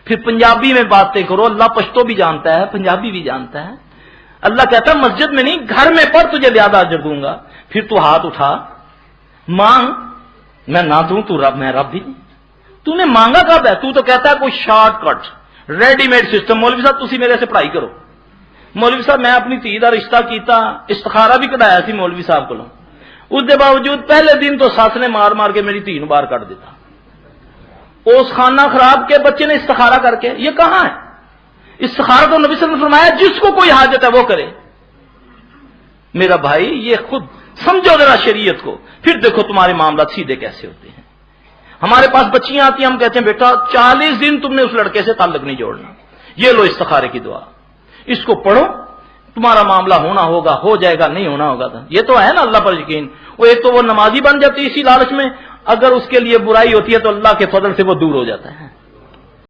پھر پنجابی میں باتیں کرو، اللہ پشتو بھی جانتا ہے، پنجابی بھی جانتا ہے۔ اللہ کہتا ہے مسجد میں نہیں گھر میں پڑھ، تجھے زیادہ اجر دوں گا۔ پھر تو ہاتھ اٹھا مانگ، میں نہ دوں تو رب، میں رب بھی نہیں۔ تو نے مانگا کب ہے؟ تو کہتا ہے کوئی short cut ready made system. مولوی صاحب تسی میرے سے پڑھائی کرو۔ مولوی صاحب میں اپنی دھی دا رشتہ کیتا، استخارہ بھی کਢایا سی مولوی صاحب کو، اس کے باوجود پہلے دن تو سس نے مار مار کے میری دھی نو باہر کر دیتا۔ اس خانہ خراب کے بچے نے استخارہ کر کے، یہ کہاں ہے؟ استخارہ تو نبی صلی اللہ علیہ وسلم نے فرمایا جس کو کوئی حاجت ہے وہ کرے۔ میرا بھائی یہ خود سمجھو ذرا شریعت کو، پھر دیکھو تمہارے معاملات سیدھے کیسے ہوتے ہیں۔ ہمارے پاس بچیاں آتی ہیں، ہم کہتے ہیں بیٹا 40 دن تم نے اس لڑکے سے تعلق نہیں جوڑنا، یہ لو استخارے کی دعا، اس کو پڑھو، تمہارا معاملہ ہونا ہوگا، ہو جائے گا، نہیں ہونا ہوگا۔ یہ تو ہے نا اللہ پر یقین۔ وہ ایک تو وہ نمازی بن جاتی ہے اسی لالچ میں، اگر اس کے لیے برائی ہوتی ہے تو اللہ کے فضل سے وہ دور ہو جاتا ہے۔